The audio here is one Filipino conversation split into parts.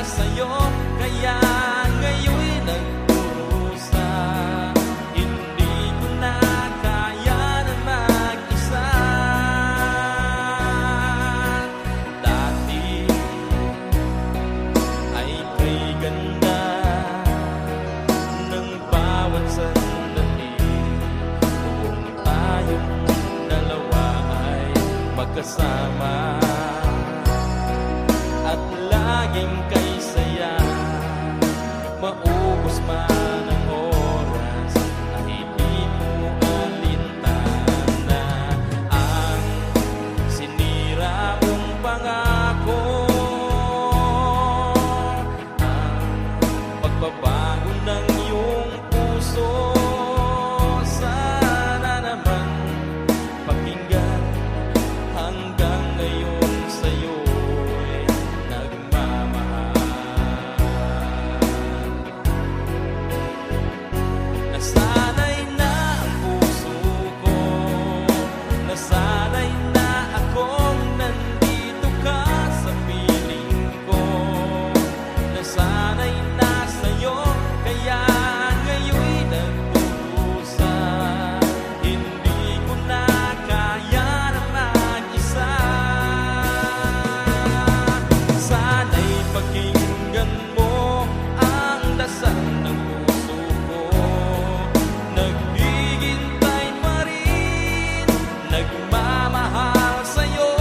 sa'yo, kaya ngayon'y nagdurusa. Hindi ko na kaya na mag-isa. Dati ay kay ganda ng bawat sandali, kung tayong dalawa ay magkasama at laging kay saya. Maubos man ang oras ay di mo alintana ang sinira mong pangako. Ang pagbabago ng iyong puso, sana naman pakinggan. Hanggang ngayon sa'yo'y nagmamahal. Nasanay na ang puso ko, nasanay na akong nandito ka sa piling ko. Nasanay na sa'yo, kaya ngayon'y nagdurusa. Hindi ko na kaya na mag-isa. Sana'y pakinggan mo ang dasal ng puso ko. Naghihintay pa rin, nagmamahal sa'yo.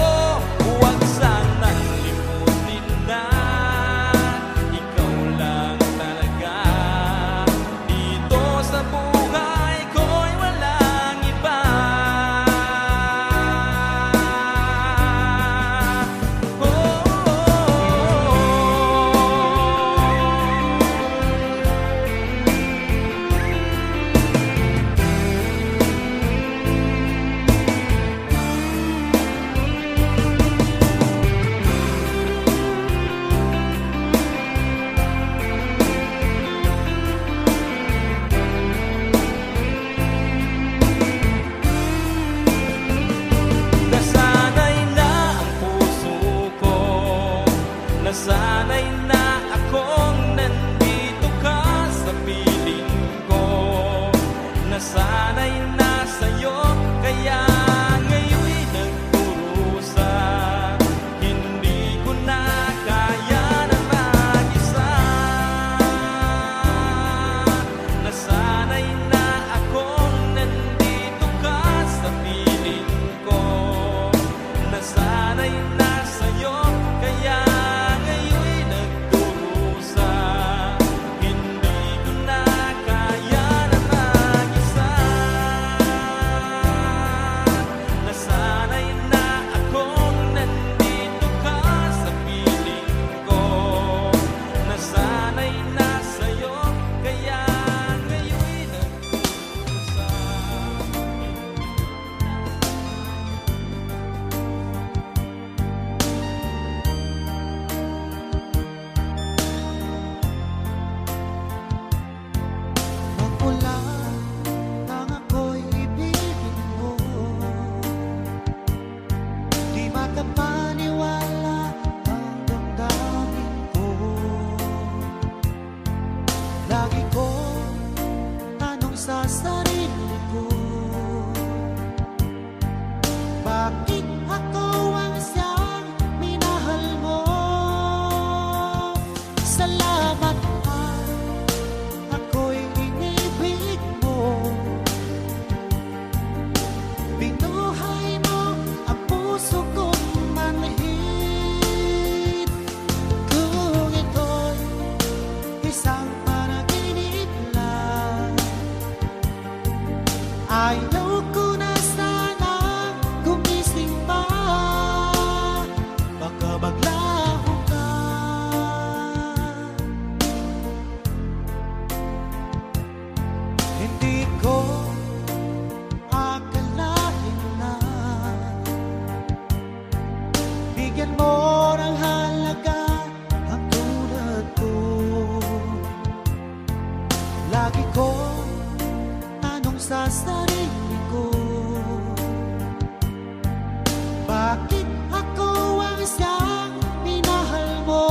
Huwag sanang limutin na ikaw lang talaga. Dito sa buhay ko'y walang iba. Nasanay na ang puso ko, nasanay na akong nandito ka sa piling ko. Nasanay na sa'yo, kaya ngayon'y nagdurusa. Hindi ko na kaya na mag-isa. Nasanay na akong nandito ka sa piling ko. Nasanay na sa'yo, kaya ngayon'y nagdurusa. Hindi ko na kaya na mag-isa. Nasanay na akong nandito ka sa piling ko. Nasanay na sa'yo, kaya ngayon'y nagdurusa. Magmula nang ako'y ibigin mo, di makapaniwala ang damdamin ko. Lagi ko tanong sa sarili ko, bakit ako ang siyang minahal mo? Salamat at ako'y inibig mo. Binuhay mo ang puso kong manhid. Kung ito'y isang panaginip lang, ayaw ko na sanang gumising pa. Baka maglaho ka. Hindi ko akalain na bigyan mo ng halaga ang tulad ko. Lagi ko tanong sa sarili ko, bakit ako ang siyang minahal mo?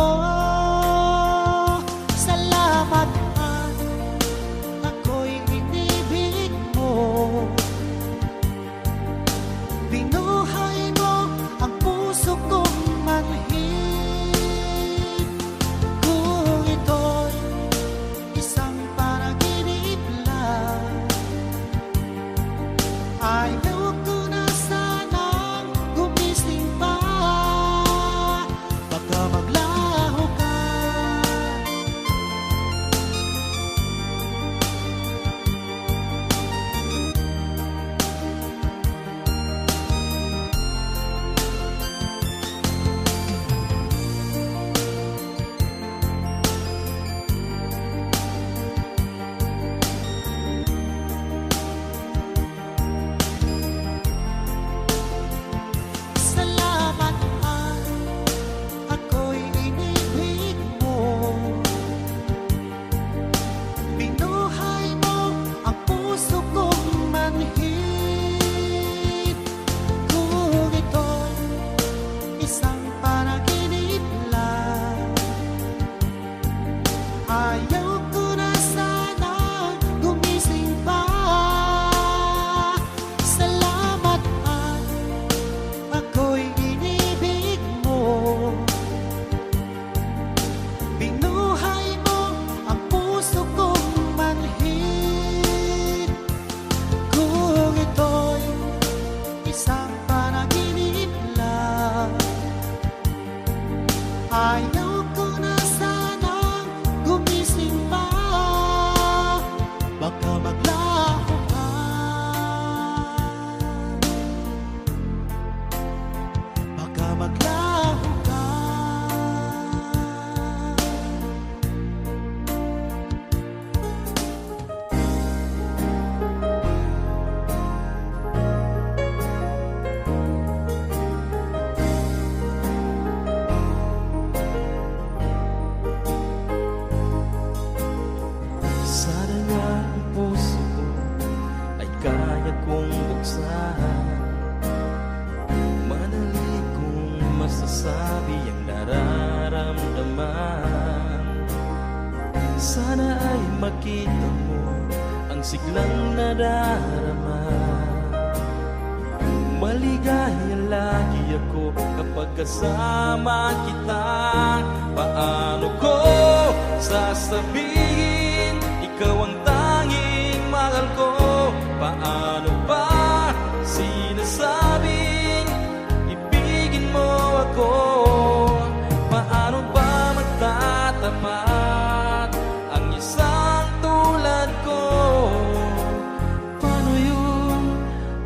Sana ay makita mo ang siglang nadarama. Maligaya lagi ako kapag kasama kita. Paano ko sasabihin ikaw ang tanging mahal ko? Paano ba sinasabing ibigin mo ako? Paano ba magtatapat ang isang tulad ko? Paano yun?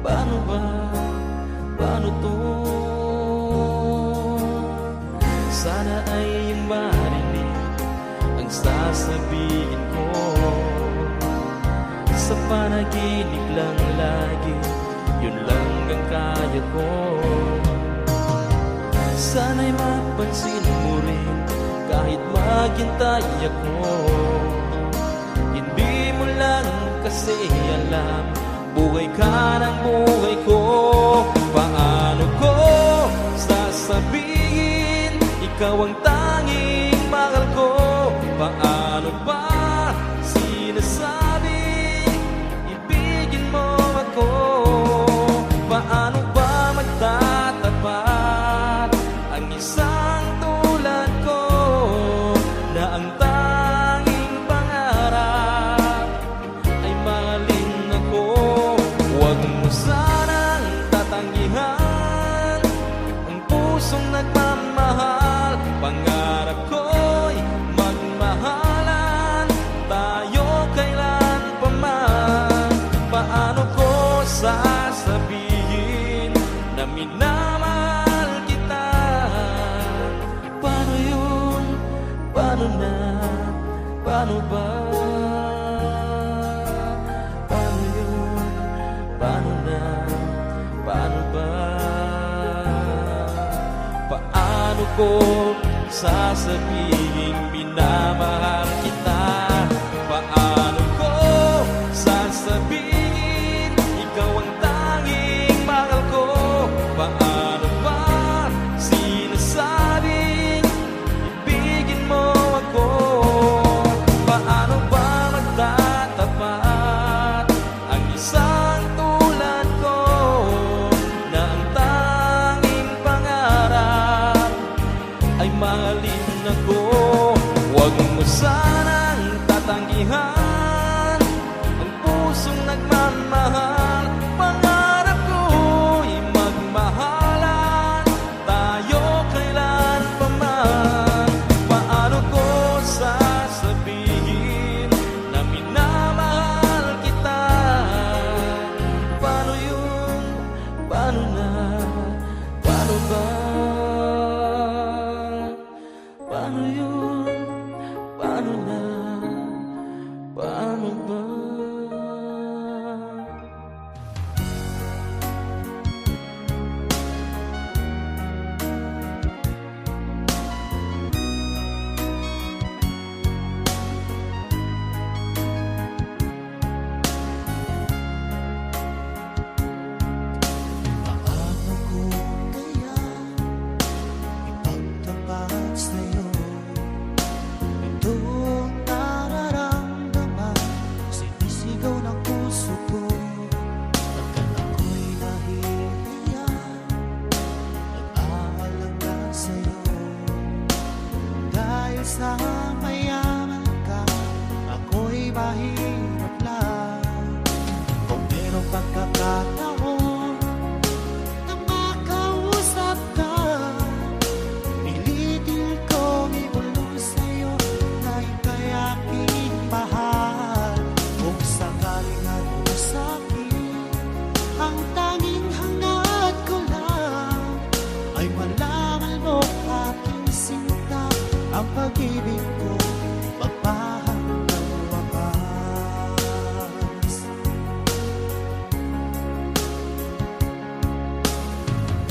Paano ba? Paano to? Sana ay marinig ang sasabihin ko. Sa panaginip lang lagi, yun lang ang kaya ko. Sana'y mapansin mo rin kahit maghintay ako. Hindi mo lang kasi alam, buhay ka ng buhay ko. Paano ko sasabihin ikaw ang tanging mahal ko? Paano ba sinasabing ibigin mo ako? Paano ba magtatapat ang isang tulad ko na ang tanging pangarap ay mahalin ako? Huwag mo sanang tatanggihan ang pusong nagmamahal. Pangarap ko'y magmahalan tayo kailan pa man. Paano ko sasabihin na minamahal kita? Paano yun? Paano na? Paano ba? Paano yun? Paano na? Paano ba? Paano ko sasabihin minamahal kita? Paano ko sasabihin ikaw ang tanging mahal ko? Paano ba sinasabing ibigin mo ako? Paano ba magtatapat ang isang tulad ko na ang tanging pangarap ay mahalin ako? Huwag mo sanang tatanggihan ang pusong nagmamahal. Pangarap ko'y magmahalan tayo kailan pa man. Paano ko sasabihin na minamahal kita? Paano yun? Paano na? Paano ba? Paano yun? Paano na? Paano ba? Paano ko kaya ipagtapat sa'yo itong nararamdaman? Sinisigaw ng puso ko pagkat ako'y nahihiya. Nag-aalala sa'yo dahil sa mayaman ka, ako'y mahirap lang. Kung merong pagkakataon na makausap ka, pilitin kong ibulong sa'yo na ika'y aking mahal. Kung sakaling ano sa'kin, ang tanging hangad ko lang ay malaman mo aking sinta, ang pag-ibig ko magpahanggang wakas.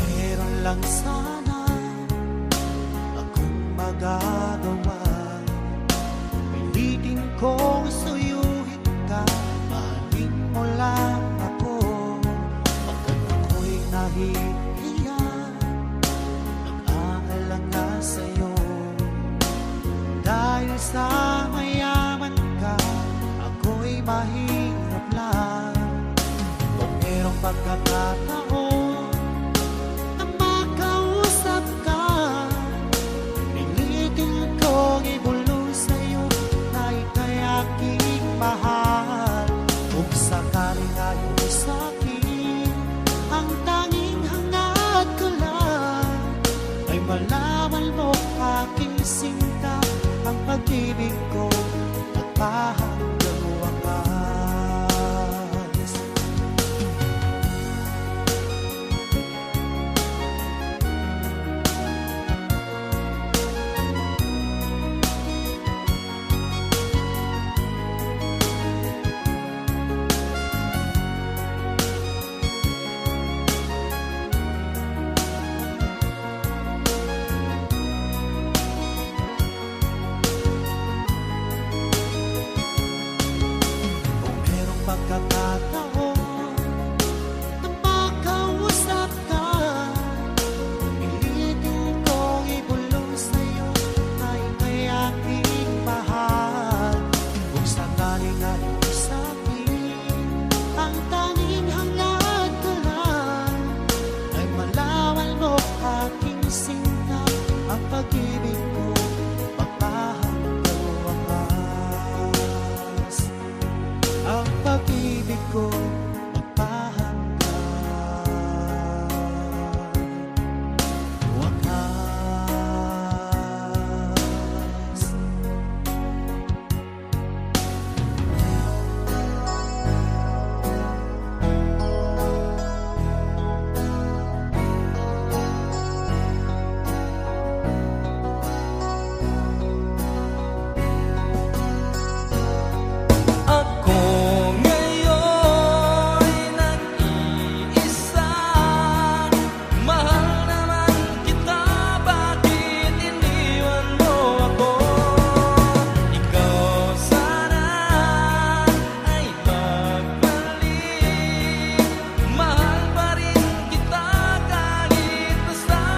Meron lang sana akong magagawa, pilitin kong suyuhin ka, mahalin mo lang ako. Pagkat ako'y nahihiya, nag-aalala sa'yo dahil sa mayaman pagkakataon na makausap ka. Pilitin kong ibulong sa'yo na ika'y aking mahal. Kung sakaling ayaw sa'kin, ang tanging hangad ko lang ay malaman mo aking sinta, ang pag-ibig ko magpahanggang wakas. Pagkakataon na makausap ka, pilitin kong ibulong sa'yo na ika'y aking mahal. Kung sakaling ayaw sa'kin, ang tanging hangad ko lang ay malaman mo aking sinta, ang pag-ibig ko magpahanggang wakas. Ang pag-ibig ko magpahanggang wakas. Ako ngayon nag-iisa, mahal naman kita, bakit iniwan mo ako? Ikaw sana ay magbalik, mahal pa rin kita kahit nasasaktan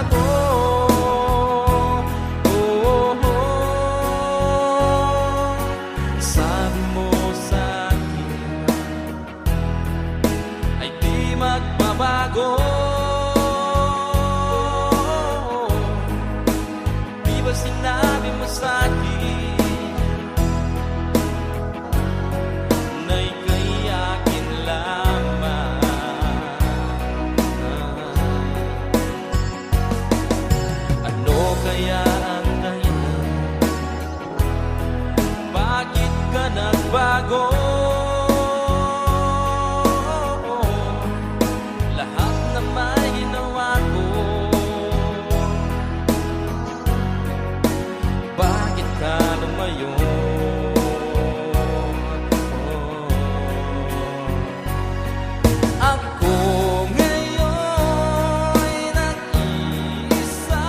ako. Sabi mo sa'kin ay di magbabago. Di ba sinabi mo sa'kin na ika'y akin lamang? Ano kaya ang dahilan? Bakit ka nagbago? Lahat na may ginawa ko, bakit ka lumayo? Ako ngayon nag-iisa,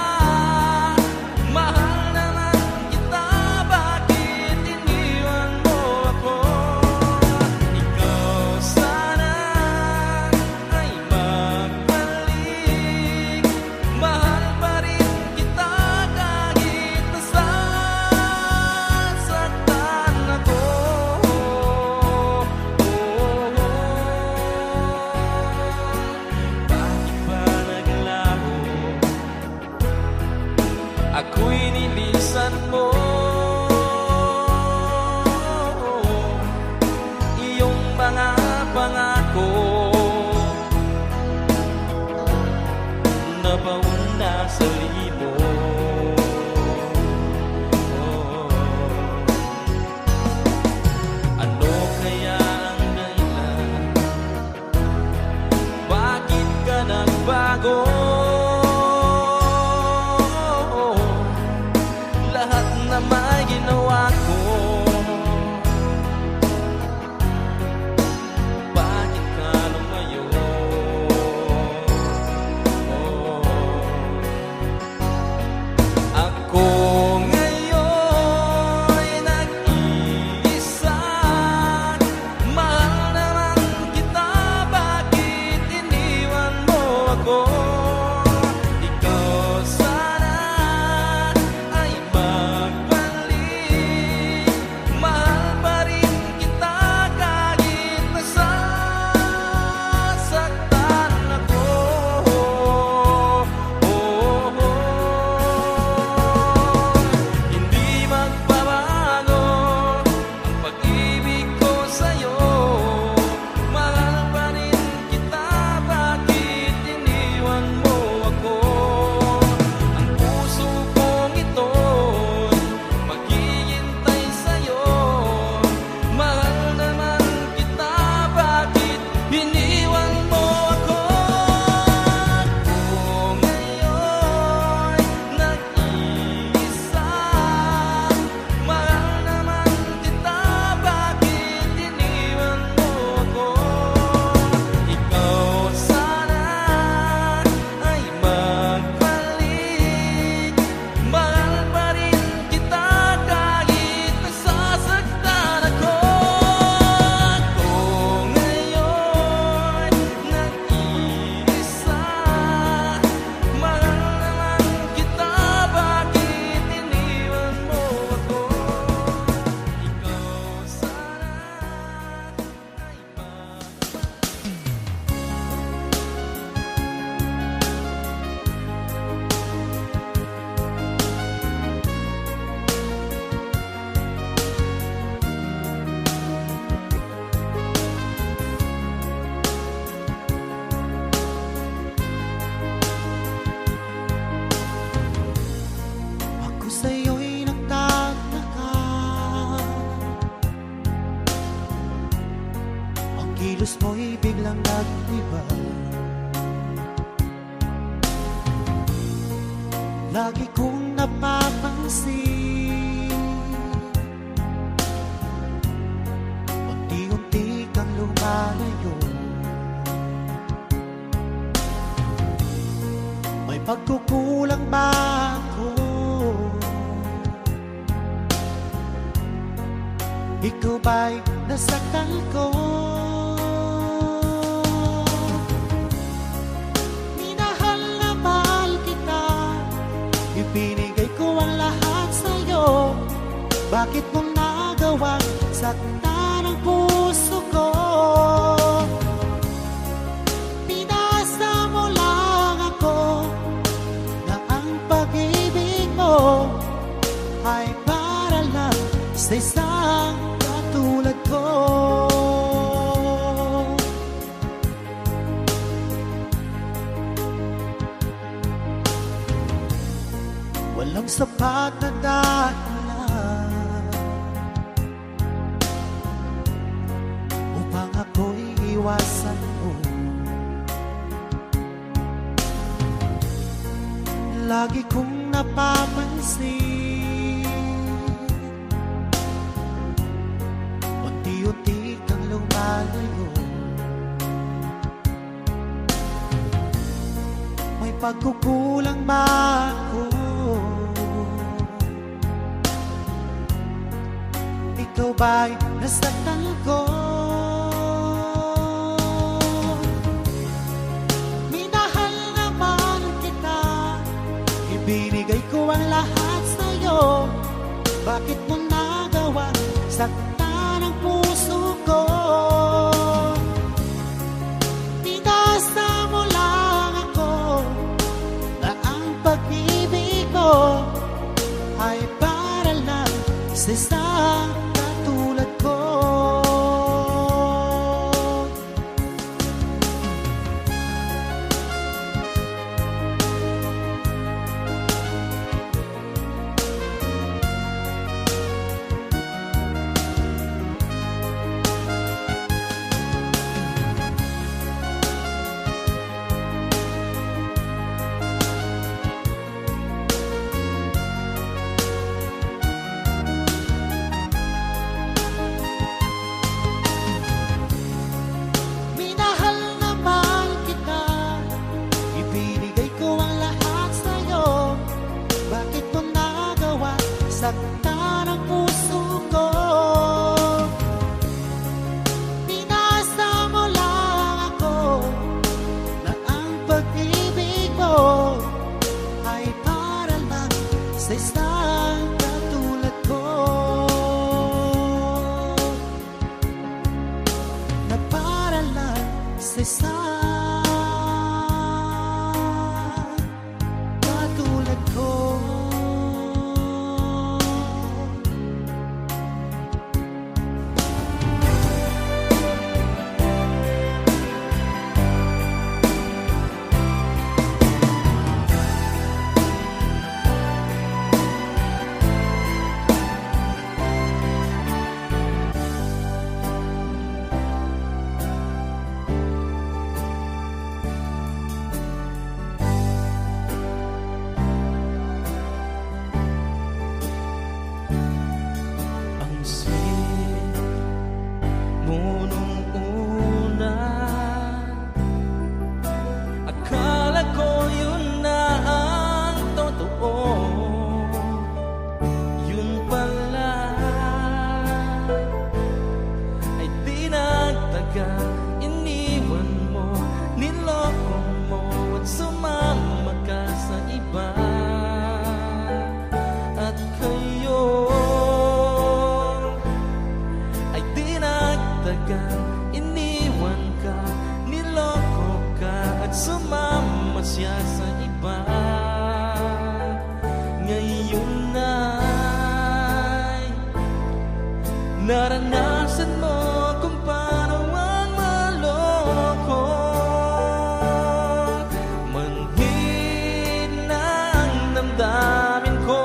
mahal naman kita, bakit iniwan mo ako? Ikaw sana ay magbalik, mahal pa rin kita kahit nasasaktan ako. Bakit ba naglaho? Ako'y nilisan mo. Iyong mga pangako nabaon na sa libo. Ano kaya ang dahilan? Bakit ka nagbago? Lahat naman kilos mo'y biglang nag-iba. Lagi kong napapansin, unti-unti kang lumalayo. May pagkukulang ba ako? Ikaw ba'y nasaktan ko? Minahal na mahal kita, ibinigay ko ang lahat sa'yo. Bakit mo nagawang saktan ang puso ko? Pinasa mo lang ako na ang pag-ibig mo ay para lang sa isang katulad ko. Walang sapat na dahilan upang ako'y iwasan mo. Lagi kong napapansin, unti-unti kang lumalayo. May pagkukulang ba ako? Ikaw ba'y nasaktan ko? Minahal naman kita, ibinigay ko ang lahat sa'yo. Bakit mo nagawang saktan ang puso ko? Pinasa mo lang ako na ang pag-ibig mo ay para lang sa isang katulad ko. Minahal naman kita, ibinigay ko ang lahat sa'yo. Bakit mo nagawa saktan ang puso ko? Pinasa mo lang ako na ang pag-ibig mo ay para lang sa isang katulad ko. Na para lang sa isang katulad ko. Ang sweet mo nung una, akala ko yun na ang totoo. Yun pala ay di nagtagal, iniwan mo, niloko mo at sumama ka sa iba. At kayo ay di nagtagal, iniwan ka, niloko ka at sumama siya sa iba. Ngayon ay naranasan mo kung paano ang maloko. Manhid ng damdamin ko,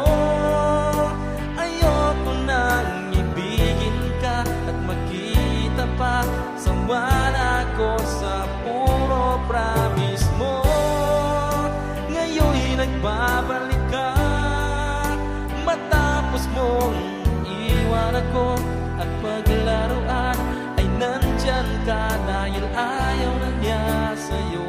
ayoko nang ibigin ka at magkita pa sa wala ako at paglaruan ay nandyan ka dahil ayaw na niya sa'yo.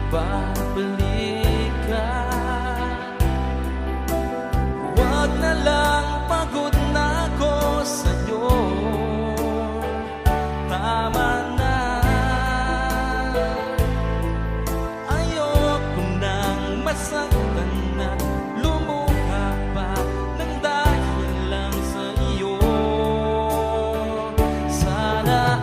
Babalik ka, wag na lang, pagod na ako sa'yo. Tama na, ayoko nang masaktan na lumuha pa nang dahil lang sa iyo. Sana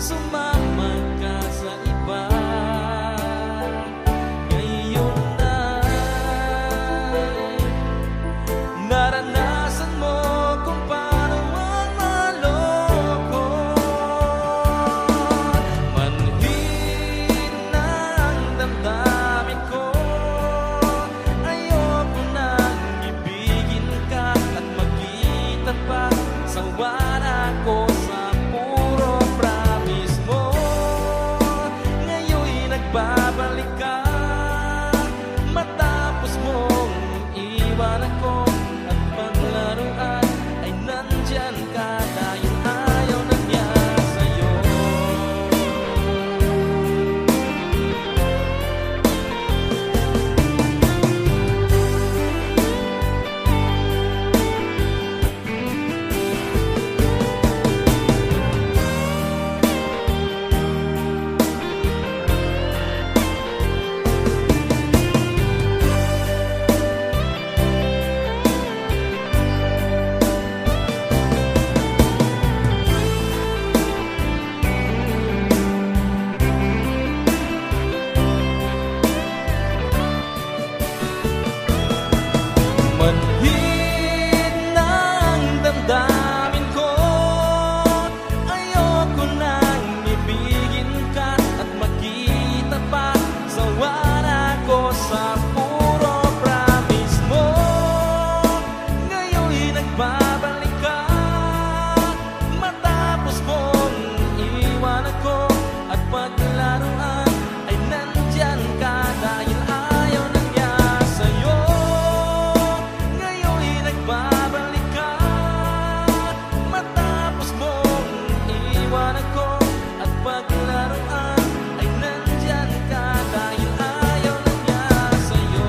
sumama ka sa iba. Ngayon ay naranasan mo kung paano ang maloko. Manhin na ang damdamin ko, ayoko nang ibigin ka at magkita pa. Sawa na ako sa puro promise mo. Ngayon'y nagbabalik ka matapos mong iwan ako at paglaruan ay nandyan ka dahil ayaw na niya sa'yo. Manhin na ang damdamin ko, ayoko nang ibigin ka at makita pa. Sawa na ako sa puro promise mo. Ngayon'y nagbabalik ka matapos mong iwan ako at paglaruan ay nandyan ka dahil ayaw na niya sa'yo. Babalik ka matapos mong iwan ako at paglaruan ay nandyan ka dahil ayaw na niya sa'yo.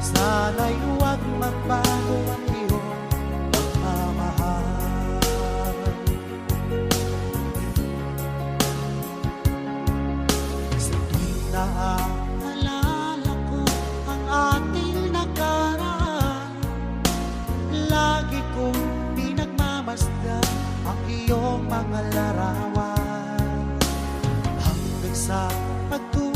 Sana'y huwag magbago ang iyong pagmamahal. Sa tuwing naaalala ko ang ating nakaraan, lagi kong pinagmamasdan ang iyong mga larawan. Hanggang sa pagtulog